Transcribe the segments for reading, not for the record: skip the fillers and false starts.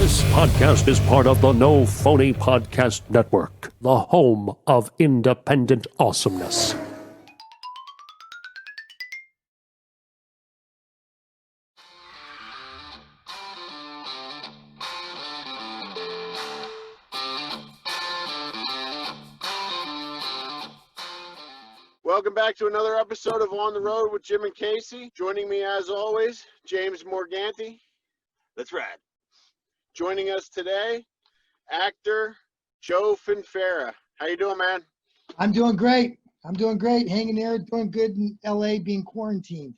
This podcast is part of the No Phony Podcast Network, the home of independent awesomeness. Welcome back to another episode of On the Road with Jim and Casey. Joining me as always, James Morganti. That's right. Joining us today, actor Joe Finfera. How you doing, man? I'm doing great. Hanging there, doing good in LA, being quarantined.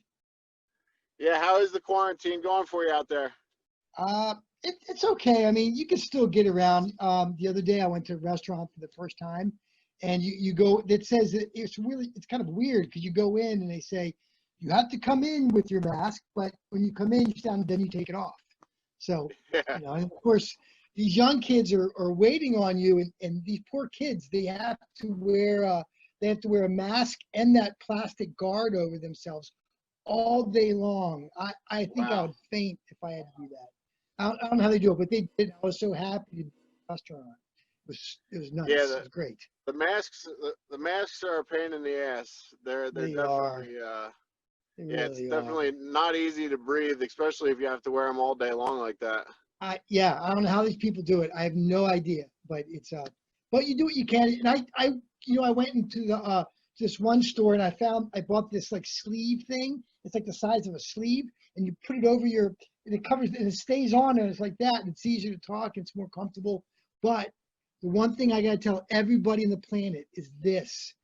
Yeah, how is the quarantine going for you out there? It's okay. I mean, you can still get around. The other day I went to a restaurant for the first time, and you go, it says that it's kind of weird because you go in and they say, you have to come in with your mask, but when you come in, you stand, then you take it off. So, and of course, these young kids are waiting on you, and these poor kids, they have to wear a mask and that plastic guard over themselves all day long. I think I would faint if I had to do that. I don't know how they do it, but they did. I was so happy to be at the restaurant. It was nice. It was great. The masks are a pain in the ass. They're definitely it's definitely not easy to breathe, especially if you have to wear them all day long like that. I don't know how these people do it. I have no idea, but it's but you do what you can. And I went into the this one store and I bought this like sleeve thing. It's like the size of a sleeve, and you put it over and it covers and it stays on, and it's like that, and it's easier to talk, and it's more comfortable. But the one thing I gotta tell everybody on the planet is this: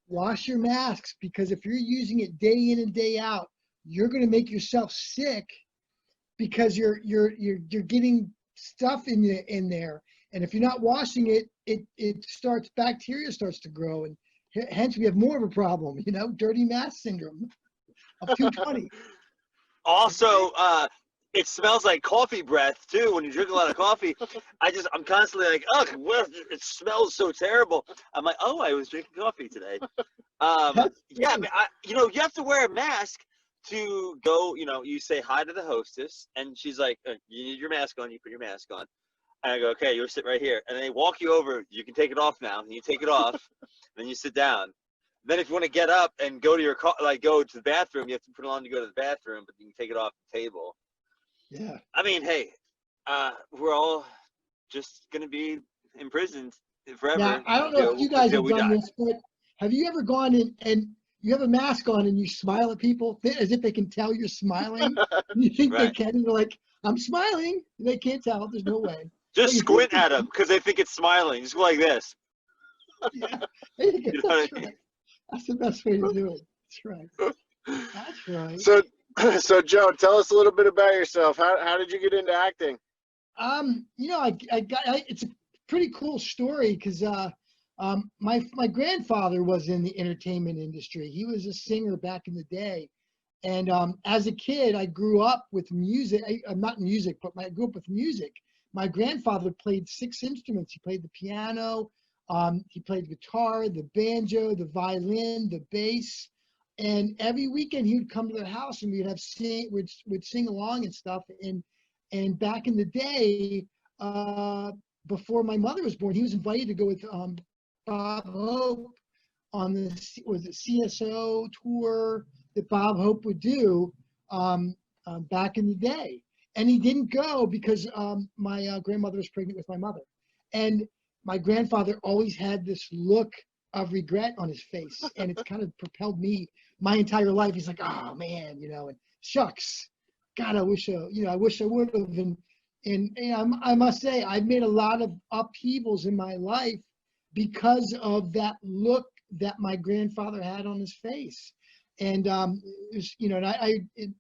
wash your masks, because if you're using it day in and day out, you're gonna make yourself sick because you're getting stuff in there, and if you're not washing it bacteria starts to grow, and hence we have more of a problem, dirty mask syndrome of 220. Also, it smells like coffee breath too when you drink a lot of coffee. I'm constantly like, oh, it smells so terrible. I'm like, oh, I was drinking coffee today. Yeah, I mean, you have to wear a mask to go. You say hi to the hostess, and she's like, you need your mask on. You put your mask on, and I go, okay, you'll sit right here. And they walk you over. You can take it off now. And you take it off, then you sit down. Then if you want to get up and go to your go to the bathroom, you have to put it on to go to the bathroom, but you can take it off the table. Yeah. I mean, hey, we're all just gonna be imprisoned forever. Now, I don't know if you guys have done this, but have you ever gone in and you have a mask on and you smile at people as if they can tell you're smiling? You think they can, and they're like, I'm smiling. They can't tell. There's no way. Just squint at them because they think it's smiling. Just go like this. Yeah, that's right. That's the best way to do it. That's right. That's right. So Joe, tell us a little bit about yourself. How did you get into acting? It's a pretty cool story because my grandfather was in the entertainment industry. He was a singer back in the day, and as a kid, I grew up with music. Not music, but I grew up with music. My grandfather played 6 instruments. He played the piano. He played guitar, the banjo, the violin, the bass, and every weekend he would come to the house and we'd sing along and stuff. And back in the day, before my mother was born, he was invited to go with Bob Hope on the CSO tour that Bob Hope would do back in the day. And he didn't go because my grandmother was pregnant with my mother. And my grandfather always had this look of regret on his face, and it's kind of propelled me my entire life. He's like, oh man, and shucks, God, I wish I would have. And I must say, I've made a lot of upheavals in my life because of that look that my grandfather had on his face. And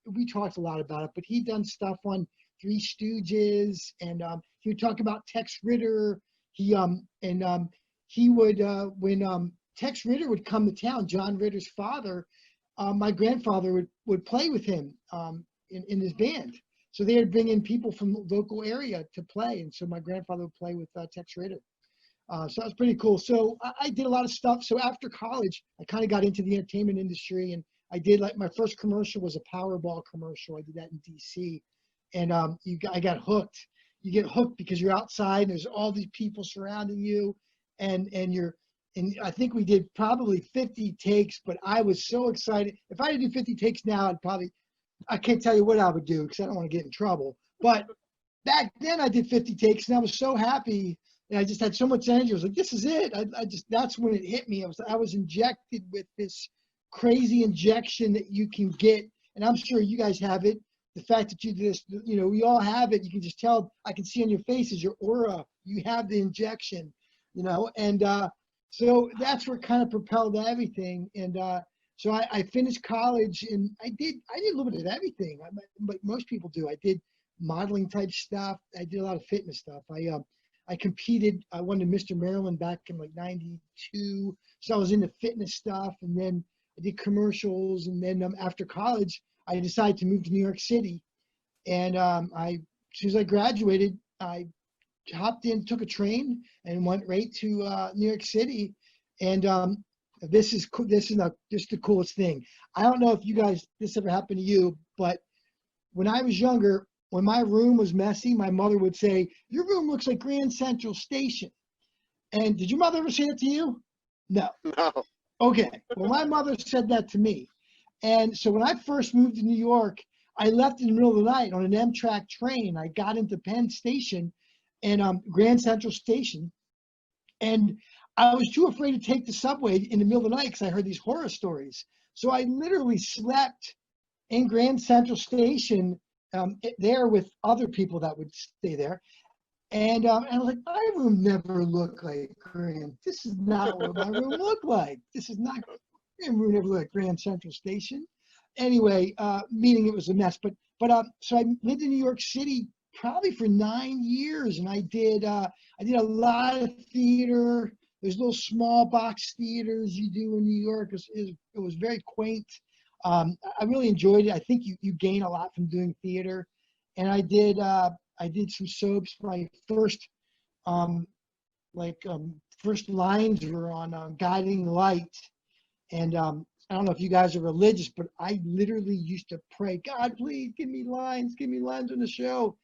we talked a lot about it, but he'd done stuff on Three Stooges, and he would talk about Tex Ritter. He would when Tex Ritter would come to town, John Ritter's father, my grandfather would play with him in his band. So they would bring in people from the local area to play, and so my grandfather would play with Tex Ritter. So that was pretty cool. So I did a lot of stuff. So after college, I kind of got into the entertainment industry, and I did my first commercial was a Powerball commercial. I did that in DC, and I got hooked. you get hooked because you're outside and there's all these people surrounding you, and I think we did probably 50 takes, but I was so excited. If I had to do 50 takes now, I can't tell you what I would do because I don't want to get in trouble. But back then I did 50 takes and I was so happy, and I just had so much energy. I was like, this is it. That's when it hit me. I was injected with this crazy injection that you can get, and I'm sure you guys have it. The fact that you do this, we all have it. You can just tell. I can see on your faces, your aura. You have the injection, and so that's what kind of propelled everything. And so I finished college, and I did a little bit of everything, like most people do. I did modeling type stuff. I did a lot of fitness stuff. I competed. I won the Mr. Maryland back in like '92. So I was into fitness stuff, and then I did commercials. And then after college, I decided to move to New York City. And as soon as I graduated, I hopped in, took a train, and went right to New York City. And this is just the coolest thing. I don't know if you guys, this ever happened to you, but when I was younger, when my room was messy, my mother would say, "Your room looks like Grand Central Station." And did your mother ever say that to you? No. No. Okay. Well, my mother said that to me. And so when I first moved to New York, I left in the middle of the night on an Amtrak train. I got into Penn Station and Grand Central Station. And I was too afraid to take the subway in the middle of the night because I heard these horror stories. So I literally slept in Grand Central Station there with other people that would stay there. And I was like, my room never looked like Grand. This is not what my room looked like. This is not, my room never looked like Grand Central Station. Anyway, meaning it was a mess. But so I lived in New York City probably for 9 years, and I did a lot of theater. There's little small box theaters you do in New York. It was very quaint. I really enjoyed it. I think you gain a lot from doing theater. And I did some soaps. My first first lines were on Guiding Light. And I don't know if you guys are religious, but I literally used to pray, God, please give me lines on the show.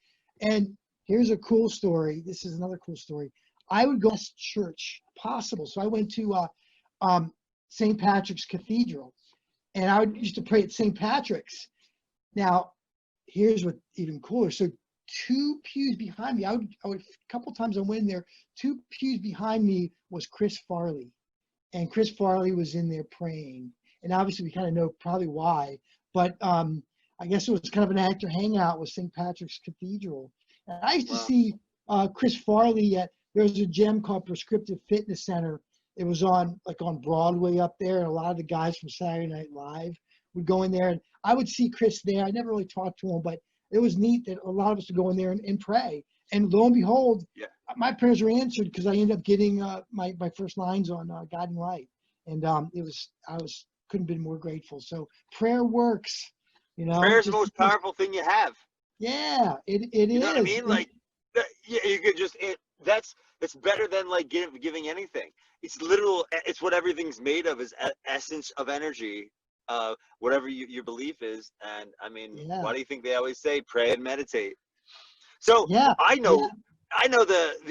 And here's a cool story. This is another cool story. I would go to church, possible. So I went to St. Patrick's Cathedral, and I used to pray at St. Patrick's. Now, here's what even cooler. So 2 pews behind me, I would a couple times I went in there, 2 pews behind me was Chris Farley. And Chris Farley was in there praying. And obviously we kind of know probably why, but I guess it was kind of an actor hangout with St. Patrick's Cathedral. And I used to see Chris Farley there was a gym called Prescriptive Fitness Center. It was on Broadway up there, and a lot of the guys from Saturday Night Live would go in there, and I would see Chris there. I never really talked to him, but it was neat that a lot of us would go in there and pray. And lo and behold, my prayers were answered because I ended up getting my first lines on Guiding Light, and I couldn't have been more grateful. So prayer works, Prayer is the most powerful thing you have. Yeah, it is. You know what I mean? Like, you could just it's better than like giving anything. It's literal. It's what everything's made of, is essence of energy. Whatever your belief is. And I mean, why do you think they always say pray and meditate? So I know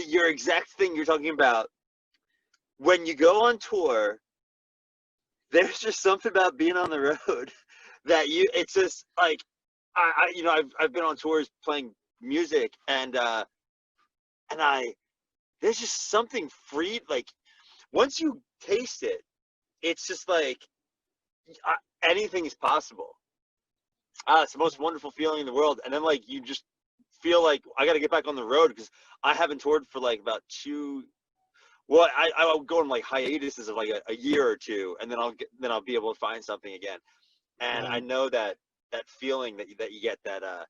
your exact thing you're talking about. When you go on tour, there's just something about being on the road that it's just like, I've been on tours playing music, and there's just something free. Like, once you taste it, it's just like anything is possible. It's the most wonderful feeling in the world. And then like you just feel like I got to get back on the road, because I haven't toured for like about I'll go on like hiatuses of like a year or two, and then I'll be able to find something again. And I know that feeling that you get, that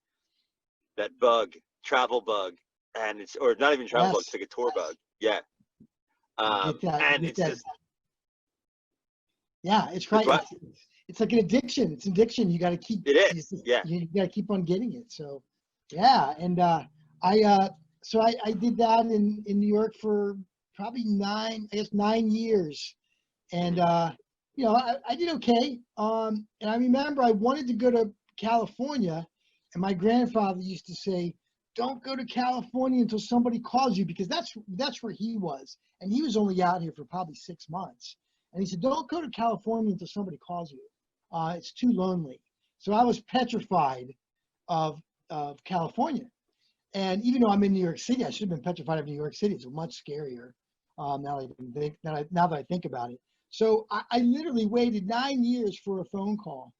travel bug, and or not even travel bug, it's like a tour bug. Yeah. And it's just, it's right. It's like an addiction. It's an addiction. You got to keep. It is. You got to keep on getting it. So, and I did that in New York for probably 9 years, and I did okay. And I remember I wanted to go to California, and my grandfather used to say, don't go to California until somebody calls you, because that's where he was. And he was only out here for probably 6 months. And he said, don't go to California until somebody calls you. It's too lonely. So I was petrified of California. And even though I'm in New York City, I should have been petrified of New York City. It's much scarier now that I think about it. So I literally waited 9 years for a phone call.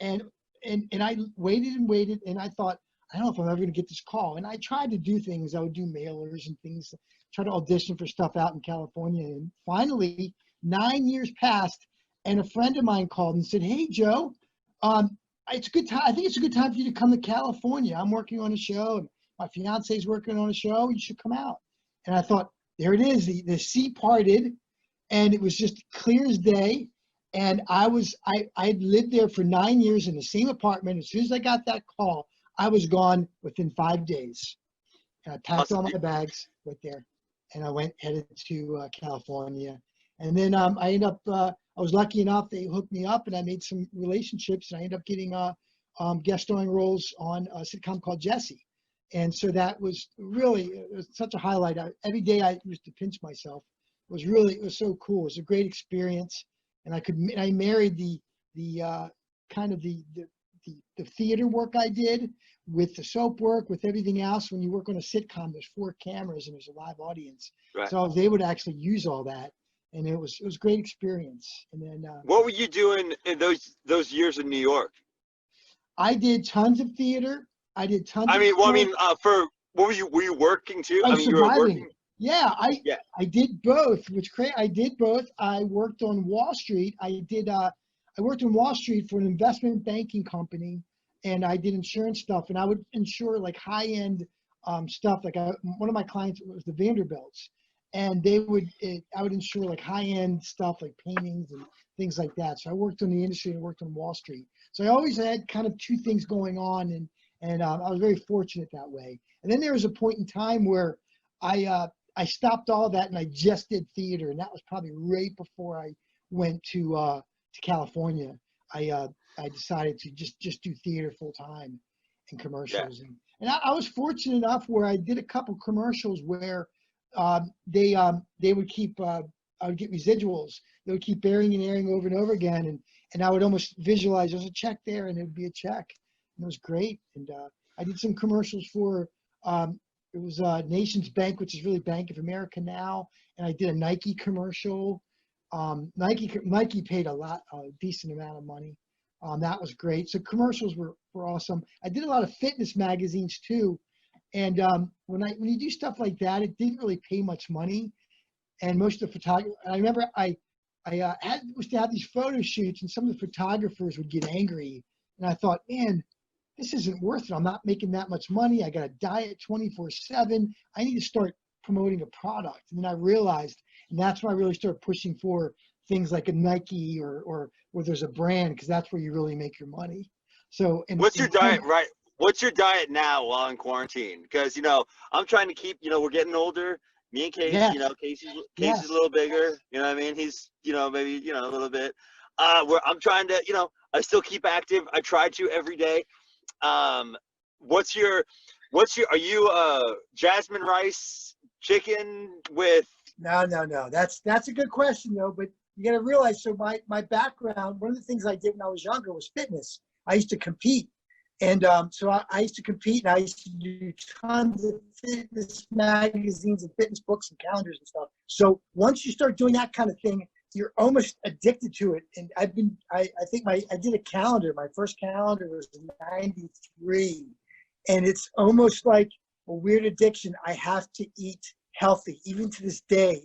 And I waited and waited, and I thought, I don't know if I'm ever going to get this call. And I tried to do things. I would do mailers and things, try to audition for stuff out in California. And finally, 9 years passed, and a friend of mine called and said, hey, Joe, it's a good time. I think it's a good time for you to come to California. I'm working on a show, and my fiance's working on a show. You should come out. And I thought, there it is. The sea parted, and it was just clear as day. And I had lived there for 9 years in the same apartment. As soon as I got that call, I was gone within 5 days. And I packed all my bags right there, and I headed to California. And then I ended up, I was lucky enough, they hooked me up, and I made some relationships, and I ended up getting guest starring roles on a sitcom called Jessie. And so that was really, it was such a highlight. Every day I used to pinch myself. It was so cool. It was a great experience. And I married the kind of the theater work I did with the soap work, with everything else. When you work on a sitcom, there's 4 cameras and there's a live audience. Right. So I was able to actually use all that, and it was a great experience. And then what were you doing in those years in New York? I did tons of theater. I did tons. For what were you working too? Surviving. You were working. Yeah, I did both. I did both. I worked on Wall Street. I worked on Wall Street for an investment banking company, and I did insurance stuff. And I would insure like high-end stuff. Like one of my clients was the Vanderbilts, and I would insure like high-end stuff like paintings and things like that. So I worked on the industry and worked on Wall Street. So I always had kind of 2 things going on, and I was very fortunate that way. And then there was a point in time where I stopped all that, and I just did theater, and that was probably right before I went to California. I decided to just do theater full time and commercials, and I was fortunate enough where I did a couple commercials where they would keep I would get residuals. They would keep airing and airing over and over again, and I would almost visualize there's a check there, and it would be a check, and it was great. And I did some commercials for. It was Nations Bank, which is really Bank of America now, and I did a Nike commercial. Nike paid a decent amount of money. That was great. So commercials were awesome. I did a lot of fitness magazines too, and when you do stuff like that, it didn't really pay much money. And most of the photographers, I remember I used to have these photo shoots, and some of the photographers would get angry, and I thought, man, this isn't worth it. I'm not making that much money. I got to diet 24/7. I need to start promoting a product. And then I realized, and that's when I really started pushing for things like a Nike or where there's a brand, because that's where you really make your money. So, what's your diet, right? What's your diet now while in quarantine? Because, I'm trying to keep, we're getting older. Me and Casey, Casey's a little bigger. You know what I mean? He's, maybe, a little bit. Where I'm trying to, I still keep active. I try to every day. Are you jasmine rice chicken with? No. That's a good question though, but you got to realize, so my background, one of the things I did when I was younger was fitness. I used to compete. And so I used to compete, and I used to do tons of fitness magazines and fitness books and calendars and stuff. So once you start doing that kind of thing, you're almost addicted to it. And I did a calendar. My first calendar was 93. And it's almost like a weird addiction. I have to eat healthy, even to this day.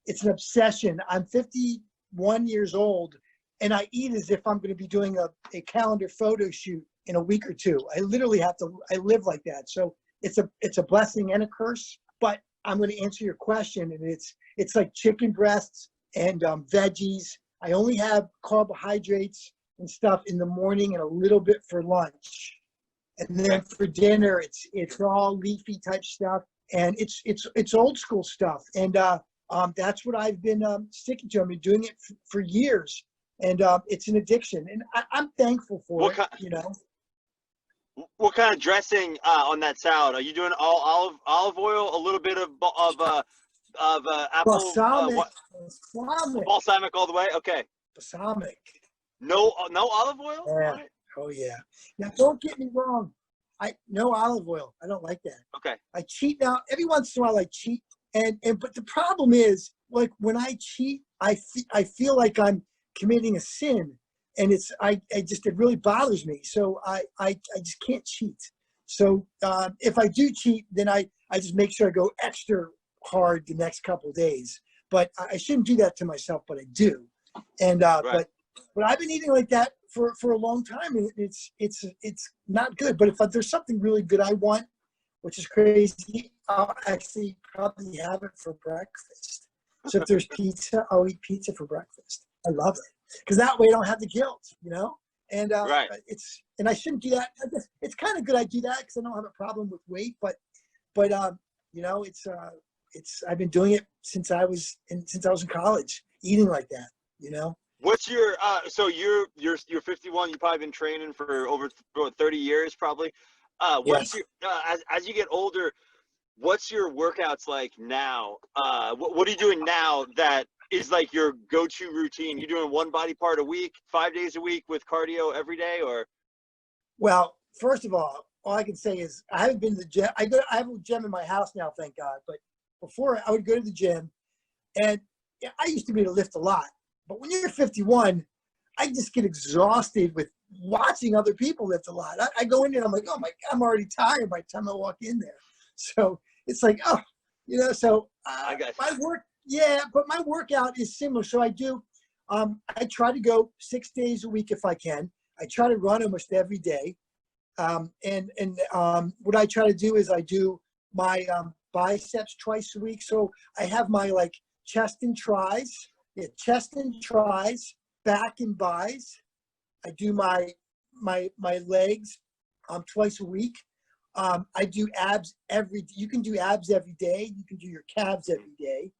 It's an obsession. I'm 51 years old, and I eat as if I'm going to be doing a calendar photo shoot in a week or two. I literally I live like that. So it's a blessing and a curse, but I'm going to answer your question. And it's like chicken breasts and veggies. I only have carbohydrates and stuff in the morning and a little bit for lunch. And then for dinner, it's all leafy type stuff. And it's old school stuff. And that's what I've been sticking to. I've been doing it for years. And it's an addiction. And I'm thankful for it, What kind of dressing on that salad? Are you doing all olive oil, a little bit of apple, Balsamic. balsamic all the way? Okay. Balsamic. No olive oil? Yeah. All right. Oh yeah. Now don't get me wrong. No olive oil. I don't like that. Okay. I cheat now. Every once in a while I cheat, but the problem is, like, when I cheat, I feel like I'm committing a sin, and it really bothers me. So I just can't cheat. So if I do cheat, then I just make sure I go extra hard the next couple of days. But I shouldn't do that to myself, but I do. And Right. but I've been eating like that for a long time, and it's not good. But if there's something really good I want, which is crazy, I'll actually probably have it for breakfast. So if there's pizza, I'll eat pizza for breakfast. I love it because that way I don't have the guilt, And Right. And I shouldn't do that. I guess it's kind of good I do that because I don't have a problem with weight. But I've been doing it since I was in college, eating like that. What's your so you're 51, you've probably been training for over 30 years probably. What's Yes. your as you get older, what's your workouts like now? What are you doing now that is like your go-to routine? You doing one body part a week, 5 days a week with cardio every day, or? Well, first of all I can say is I haven't been to the gym. I have a gym in my house now, thank God. But before I would go to the gym, and I used to be able to lift a lot. But when you're 51, I just get exhausted with watching other people lift a lot. I go in there and I'm like, oh my God, I'm already tired by the time I walk in there. So it's like, so I got but my workout is similar. So I do, I try to go 6 days a week if I can. I try to run almost every day. What I try to do is I do my biceps twice a week. So I have my chest and tris, back and bis. I do my legs twice a week. I do abs you can do abs every day. You can do your calves every day.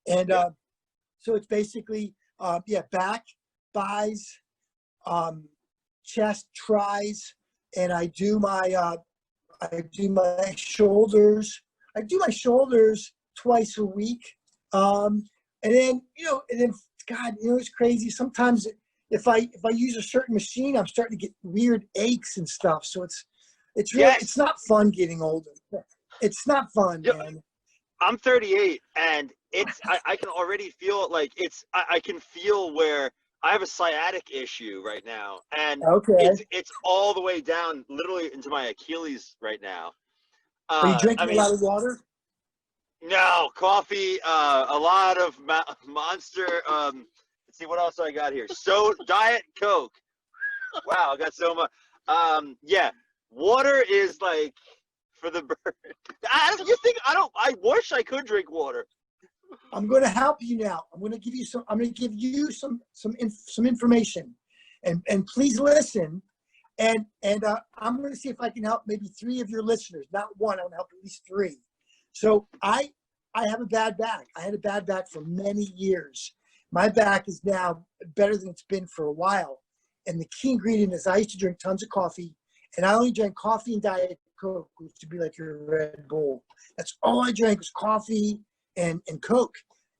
And so it's basically back, bis, chest, tris, and I do my shoulders. I do my shoulders twice a week. And then God, it's crazy. Sometimes if I use a certain machine, I'm starting to get weird aches and stuff. So it's really, it's not fun getting older. It's not fun, man. I'm 38 and I can already feel like I can feel where I have a sciatic issue right now, and it's all the way down literally into my Achilles right now. Are you drinking a lot of water? No, coffee, a lot of Monster. Let's see what else I got here. So Diet Coke. Wow, I got so much. Water is like for the bird. I wish I could drink water. I'm going to help you now. I'm going to give you some information, and please listen. And I'm going to see if I can help maybe 3 of your listeners, not one. I want to help at least 3. So I have a bad back. I had a bad back for many years. My back is now better than it's been for a while. And the key ingredient is I used to drink tons of coffee, and I only drank coffee and Diet Coke, which would be like your Red Bull. That's all I drank was coffee and Coke.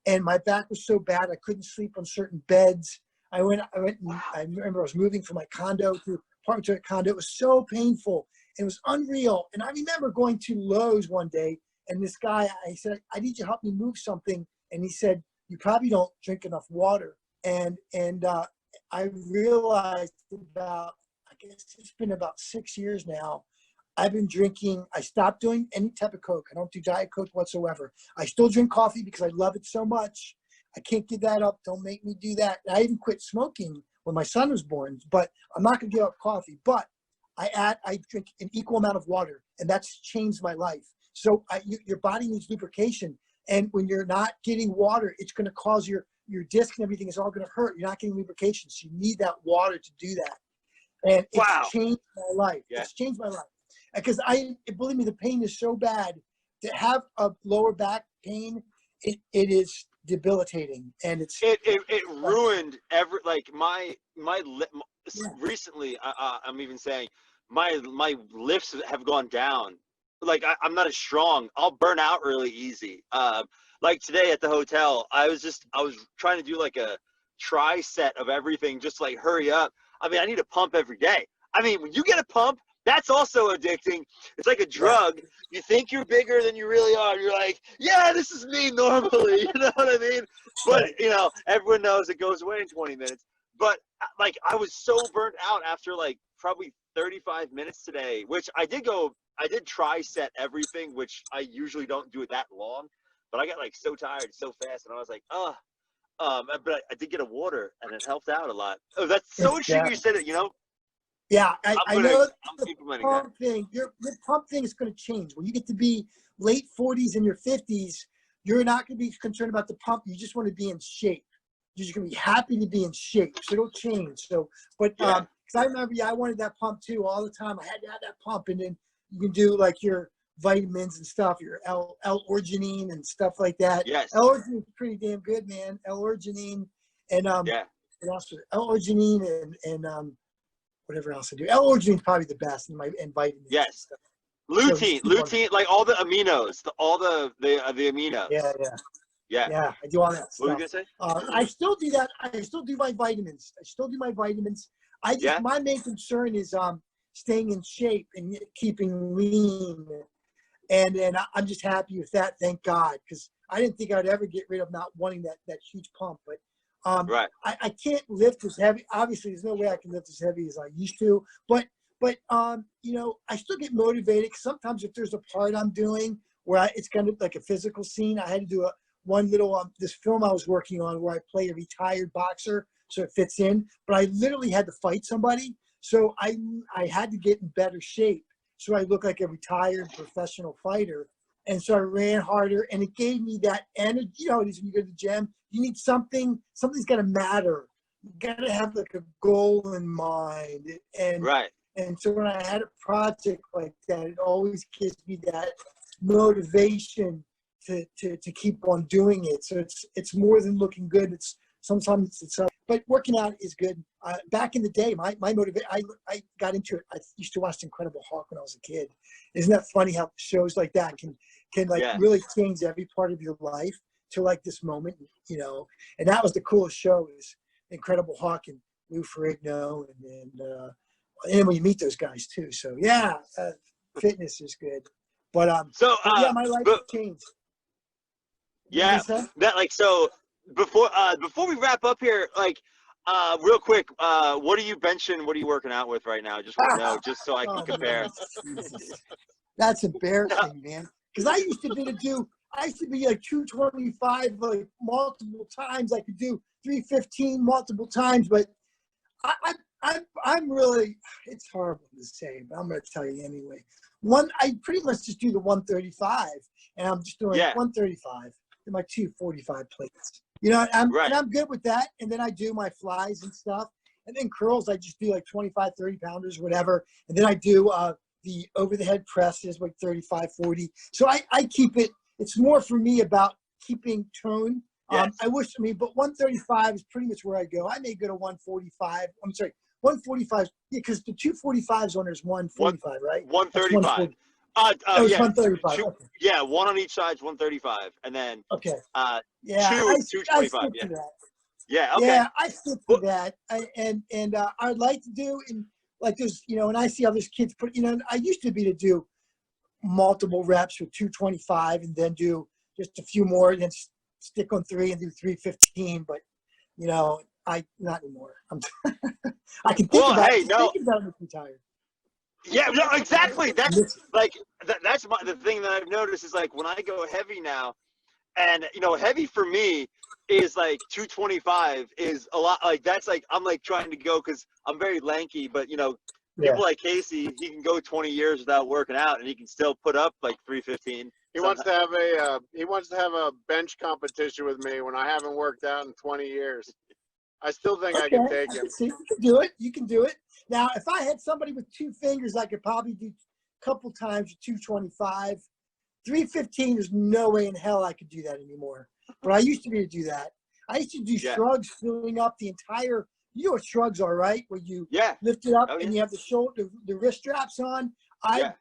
And my back was so bad I couldn't sleep on certain beds. I remember I was moving from my condo to apartment to a condo. It was so painful. It was unreal. And I remember going to Lowe's one day, and this guy, I said, I need you to help me move something. And he said, you probably don't drink enough water. And I realized I guess it's been about 6 years now, I've been drinking, I stopped doing any type of Coke. I don't do Diet Coke whatsoever. I still drink coffee because I love it so much. I can't give that up. Don't make me do that. And I even quit smoking when my son was born, but I'm not going to give up coffee. But I drink an equal amount of water, and that's changed my life. So your body needs lubrication. And when you're not getting water, it's going to cause your disc and everything is all going to hurt. You're not getting lubrication. So you need that water to do that. And it's changed my life. Yeah. It's changed my life. Because believe me, the pain is so bad. To have a lower back pain, it is debilitating, and it ruined recently. I'm even saying my lifts have gone down. Like I'm not as strong. I'll burn out really easy. Like today at the hotel, I was trying to do like a tri-set of everything, just like hurry up. I mean, I need a pump every day. I mean, when you get a pump, that's also addicting. It's like a drug. You think you're bigger than you really are. You're like, yeah, this is me normally. You know what I mean? But, you know, everyone knows it goes away in 20 minutes. But, like, I was so burnt out after, like, probably 35 minutes today, which I did tri-set everything, which I usually don't do it that long. But I got, like, so tired so fast. And I was like, oh. But I did get a water, and it helped out a lot. Oh, that's so interesting you said it, you know? Yeah, I know the pump that. thing. Your pump thing is going to change. When you get to be late 40s and your 50s, you're not going to be concerned about the pump. You just want to be in shape. You're just going to be happy to be in shape. So it'll change. So, but because I remember, I wanted that pump too all the time. I had to have that pump, and then you can do like your vitamins and stuff, your L-arginine and stuff like that. Yes. L-arginine is pretty damn good, man. L-arginine and L-arginine and whatever else I do. L-arginine is probably the best and vitamins. Yes. And stuff. Lutein, like all the aminos, all the aminos. Yeah, I do all that stuff. What were you gonna say? I still do that. I still do my vitamins. My main concern is staying in shape and keeping lean. And I'm just happy with that, thank God, because I didn't think I'd ever get rid of not wanting that huge pump. But I can't lift as heavy. Obviously, there's no way I can lift as heavy as I used to. But you know, I still get motivated. Cause sometimes if there's a part I'm doing where it's kind of like a physical scene, I had to do this film I was working on where I play a retired boxer, so it fits in. But I literally had to fight somebody, so I had to get in better shape, so I look like a retired professional fighter. And so I ran harder, and it gave me that energy. You know, it is when you go to the gym, you need something's got to matter. You got to have like a goal in mind. And so when I had a project like that, it always gives me that motivation to keep on doing it. So it's more than looking good. Sometimes but working out is good. Back in the day, my motivation, I got into it. I used to watch Incredible Hulk when I was a kid. Isn't that funny how shows like that can really change every part of your life to like this moment, you know? And that was the coolest show, is Incredible Hulk and Lou Ferrigno and when you meet those guys too. So fitness is good. But my life changed. Yeah, that like so. Before we wrap up here, like real quick, what are you benching? What are you working out with right now? Just want to know, just so I can compare. That's embarrassing, man. Because I used to be like 225 like multiple times. I could do 315 multiple times, but I'm really, it's horrible to say, but I'm going to tell you anyway. I pretty much just do the 135, and I'm just doing 135 in my 245 plates. You know, and I'm good with that. And then I do my flies and stuff. And then curls, I just do like 25, 30 pounders, whatever. And then I do the over the head presses, like 35, 40. So I keep it. It's more for me about keeping tone. I wish, but 135 is pretty much where I go. I may go to 145. I'm sorry, 145. Yeah, because the 245s on there's 145, right? 135. It's 135. Yeah, one on each side is 135, and then two I 225. stick to that. Yeah, I stick to that. I'd like to do like there's, you know, and I see others kids put, you know, I used to be to do multiple reps with 225 and then do just a few more and then stick on 3 and do 315. But you know, not anymore. I can think about it. Thinking about it, I'm tired. Yeah, no, exactly. That's like that's the thing that I've noticed is like when I go heavy now, and you know, heavy for me is like 225 is a lot. Like that's like I'm like trying to go because I'm very lanky, but you know, people like Casey, he can go 20 years without working out, and he can still put up like 315. He wants to have a bench competition with me when I haven't worked out in 20 years. I still think I can take him. See, you can do it. You can do it. Now, if I had somebody with 2 fingers, I could probably do a couple times with 225. 315, there's no way in hell I could do that anymore. But I used to be able to do that. I used to do shrugs filling up the entire you know what shrugs are, right? Where you lift it up and you have the shoulder, the wrist straps on. I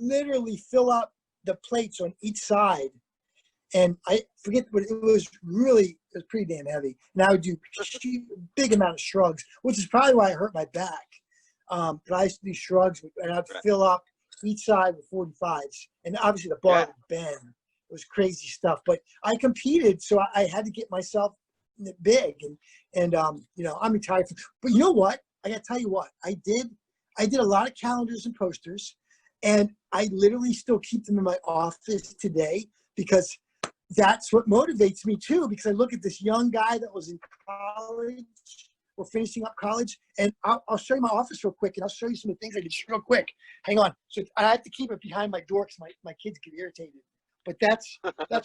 literally fill up the plates on each side, and I forget what it was. It was pretty damn heavy. And I would do a big amount of shrugs, which is probably why I hurt my back. But I used to do shrugs, and I'd fill up each side with 45s, and obviously the bar would bend. It was crazy stuff. But I competed, so I had to get myself big, and you know, I'm retired. But you know what? I got to tell you what I did. I did a lot of calendars and posters, and I literally still keep them in my office today because that's what motivates me too. Because I look at this young guy that was in college or finishing up college, and I'll show you my office real quick, and I'll show you some of the things I did real quick. Hang on. So I have to keep it behind my door because my kids get irritated. But that's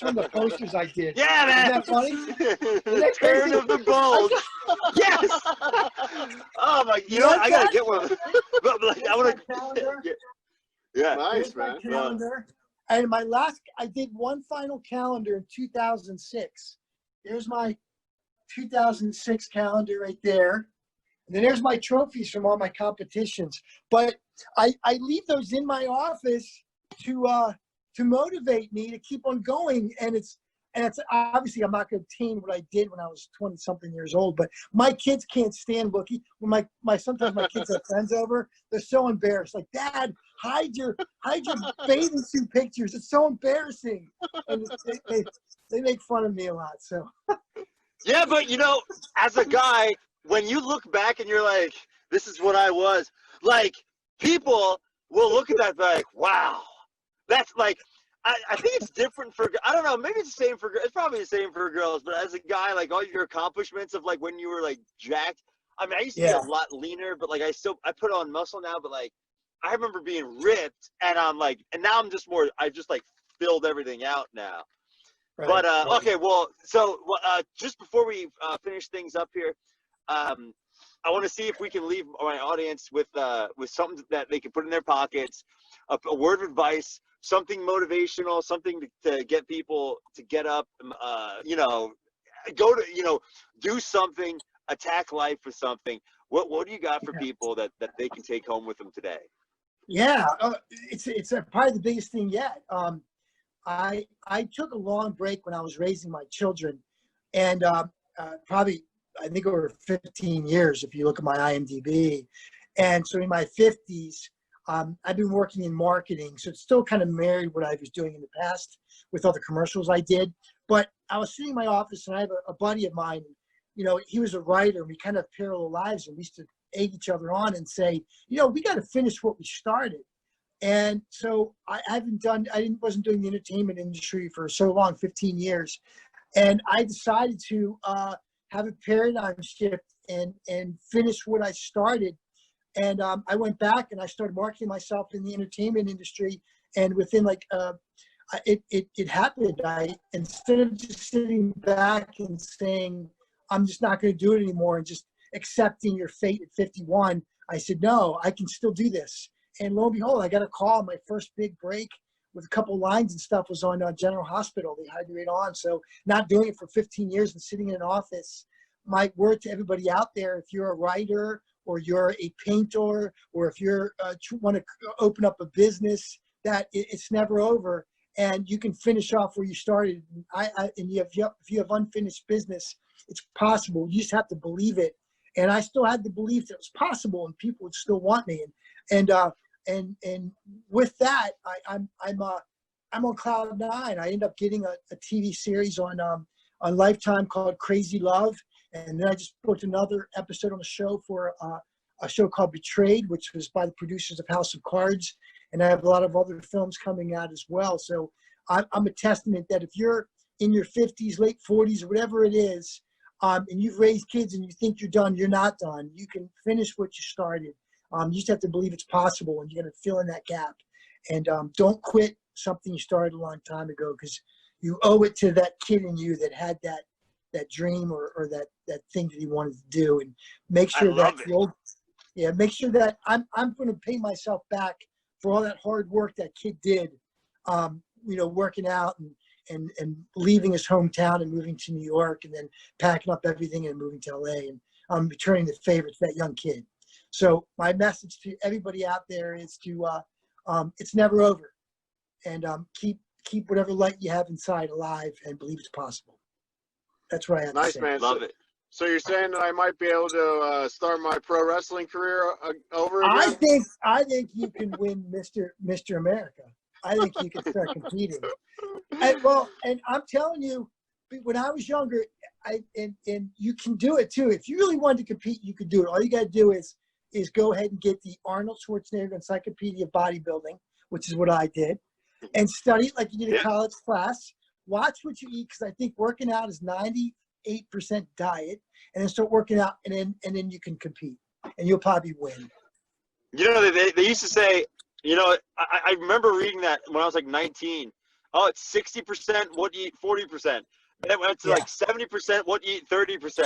one of the posters I did. Yeah, man. Isn't that funny? The turn of the bulge. Yes. Oh my! You know what? I gotta get one. But like, I want to. Yeah. Nice, my man. calendar. And my last, I did one final calendar in 2006. Here's my 2006 calendar right there. And then there's my trophies from all my competitions. But I leave those in my office to motivate me to keep on going. And it's obviously I'm not going to obtain what I did when I was 20 something years old, but my kids can't stand looking. When sometimes my kids have friends over, they're so embarrassed. Like, Dad, hide your bathing suit pictures. It's so embarrassing. And they make fun of me a lot. So yeah, but you know, as a guy, when you look back and you're like, this is what I was, like, people will look at that and be like, wow. That's like, I think it's different for, I don't know, maybe it's the same for, it's probably the same for girls, but as a guy, like, all your accomplishments of, like, when you were, like, jacked, I mean, I used to be a lot leaner, but, like, I put on muscle now, but, like, I remember being ripped, and I'm, like, and now I'm just more, I just, like, filled everything out now. Right, but, okay, well, so, just before we finish things up here, I want to see if we can leave my audience with something that they can put in their pockets, a word of advice, something motivational, something to get people to get up, you know, go to, you know, do something, attack life with something. What do you got for people that they can take home with them today? Yeah, it's probably the biggest thing yet. I took a long break when I was raising my children, and probably, I think over 15 years, if you look at my IMDb. And so in my 50s, I've been working in marketing, so it's still kind of married what I was doing in the past with all the commercials I did. But I was sitting in my office, and I have a buddy of mine, you know, he was a writer, and we kind of parallel lives, and we used to egg each other on and say, you know, we got to finish what we started. And so I wasn't doing the entertainment industry for so long, 15 years. And I decided to have a paradigm shift and finish what I started. And I went back and I started marketing myself in the entertainment industry. And within it happened. Instead of just sitting back and saying, I'm just not going to do it anymore and just accepting your fate at 51, I said, no, I can still do this. And lo and behold, I got a call. My first big break with a couple lines and stuff was on General Hospital. They hired me right on. So not doing it for 15 years and sitting in an office. My word to everybody out there, if you're a writer or you're a painter or if you're want to open up a business, that it's never over. And you can finish off where you started. If you have unfinished business, it's possible. You just have to believe it. And I still had the belief that it was possible, and people would still want me. And with that, I'm on cloud nine. I end up getting a TV series on Lifetime called Crazy Love, and then I just booked another episode on the show for a show called Betrayed, which was by the producers of House of Cards. And I have a lot of other films coming out as well. So I'm a testament that if you're in your 50s, late 40s, or whatever it is, and you've raised kids and you think you're done, you're not done. You can finish what you started. You just have to believe it's possible, and you're going to fill in that gap. And don't quit something you started a long time ago, because you owe it to that kid in you that had that dream or that thing that he wanted to do. And make sure make sure that I'm going to pay myself back for all that hard work that kid did, working out and leaving his hometown and moving to New York and then packing up everything and moving to LA. And I'm returning the favor to that young kid. So my message to everybody out there is to, it's never over, and keep whatever light you have inside alive and believe it's possible. That's what I have to say. Nice, man. Love it. So you're saying that I might be able to start my pro wrestling career over again? I think you can win Mr. America. I think you can start competing. And I'm telling you, when I was younger, and you can do it too. If you really wanted to compete, you could do it. All you got to do is go ahead and get the Arnold Schwarzenegger Encyclopedia of Bodybuilding, which is what I did, and study it like you did a college class. Watch what you eat, because I think working out is 98% diet, and then start working out, and then you can compete, and you'll probably win. You know, they used to say, you know, I remember reading that when I was like 19. Oh, it's 60% what you eat, 40%. Then it went to like 70% what you eat, 30%.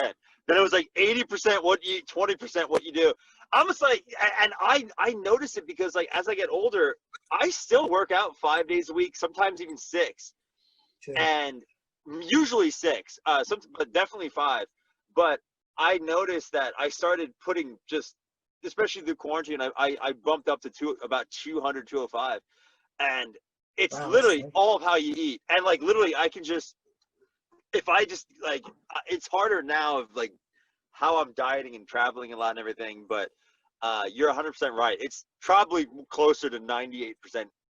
Then it was like 80% what you eat, 20% what you do. I'm just like, and I notice it because like as I get older, I still work out 5 days a week, sometimes even 6. And usually 6, but definitely 5. But I noticed that I started putting just, especially through quarantine, I bumped up to about 200, 205. And it's literally all of how you eat. And like literally I can just, if I just like, it's harder now of like how I'm dieting and traveling a lot and everything. But you're 100% right. It's probably closer to 98%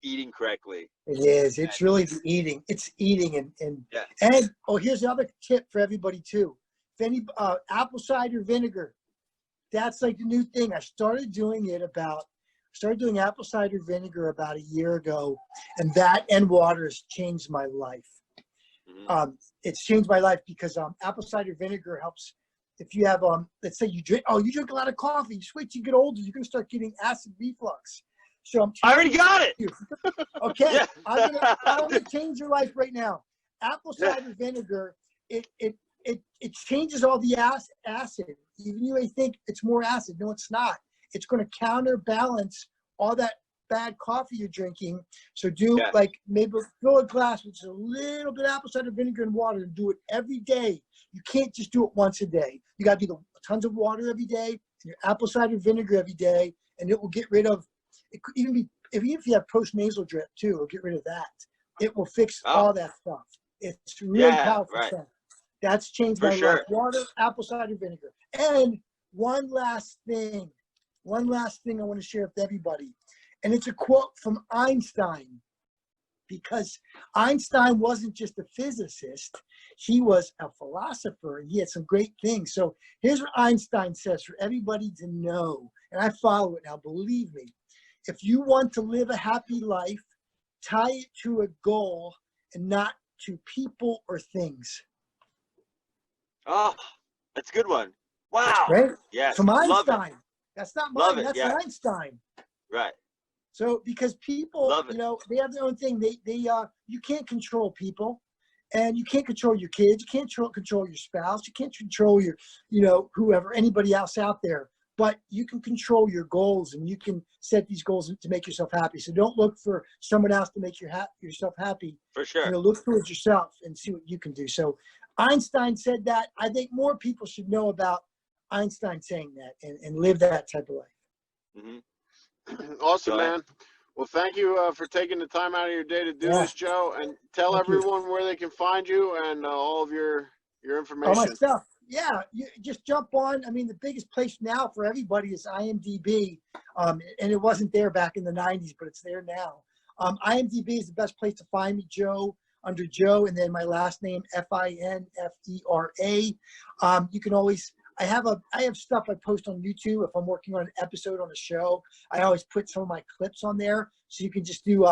eating correctly. It is. It's really the eating. It's eating and here's another tip for everybody too. If any apple cider vinegar, that's like the new thing. I started doing apple cider vinegar about a year ago, and that and water has changed my life. Mm-hmm. It's changed my life because apple cider vinegar helps. If you have let's say you drink a lot of coffee, you get older, you're gonna start getting acid reflux. So I already got it. Okay, Yeah. I'm gonna change your life right now. Apple cider vinegar, it changes all the acid. Even you may think it's more acid. No, it's not. It's going to counterbalance all that bad coffee you're drinking. So like maybe fill a glass with a little bit of apple cider vinegar and water, and do it every day. You can't just do it once a day. You got to do tons of water every day, and your apple cider vinegar every day, and it will get rid of. It could even be even if you have post-nasal drip too, it'll get rid of that. It will fix all that stuff. It's really powerful stuff. That's changed my life. Water, apple cider vinegar. And one last thing I want to share with everybody. And it's a quote from Einstein, because Einstein wasn't just a physicist. He was a philosopher, and he had some great things. So here's what Einstein says for everybody to know. And I follow it now, believe me. If you want to live a happy life, tie it to a goal and not to people or things. Oh, that's a good one. Wow. Right? Yes. From Einstein. That's not mine. That's Einstein. Right. So because people, they have their own thing. You can't control people, and you can't control your kids. You can't control your spouse. You can't control your, whoever, anybody else out there. But you can control your goals, and you can set these goals to make yourself happy. So don't look for someone else to make yourself happy. For sure. Look towards yourself and see what you can do. So Einstein said that. I think more people should know about Einstein saying that and live that type of life. Mm-hmm. Awesome, man. Well, thank you for taking the time out of your day to do this, Joe. And tell everyone where they can find you and all of your information. All my stuff. Yeah, you just jump on. I mean, the biggest place now for everybody is IMDb, and it wasn't there back in the 90s, but it's there now. IMDb is the best place to find me, Joe, under Joe, and then my last name, Finfera. You can always, I have stuff I post on YouTube. If I'm working on an episode on a show, I always put some of my clips on there. So you can just do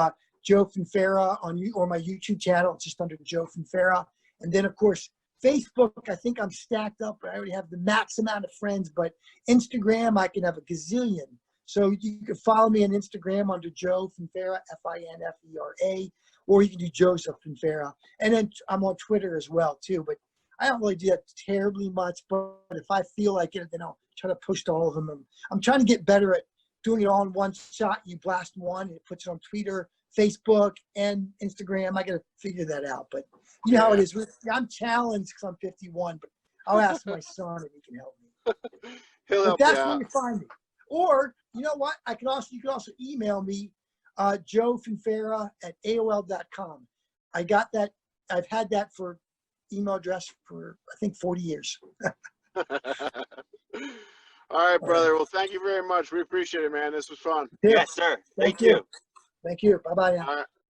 Joe Finfera or my YouTube channel. It's just under Joe Finfera. And then, of course, Facebook, I think I'm stacked up. I already have the max amount of friends, but Instagram, I can have a gazillion. So you can follow me on Instagram under Joe Finfera, Finfera, or you can do Joseph Finfera. And then I'm on Twitter as well, too. But I don't really do that terribly much. But if I feel like it, then I'll try to post all of them. I'm trying to get better at doing it all in one shot. You blast one, and it puts it on Twitter, Facebook, and Instagram. I got to figure that out. But you know how it is. I'm challenged because I'm 51, but I'll ask my son if he can help me. He'll But help that's you where out. you find me. Or you know what? You can also email me, Joe Finfera at AOL.com. I got that. I've had that for email address for I think 40 years. All right, brother. Well, thank you very much. We appreciate it, man. This was fun. Yes, sir. Thank you. Thank you. Bye bye now. All right.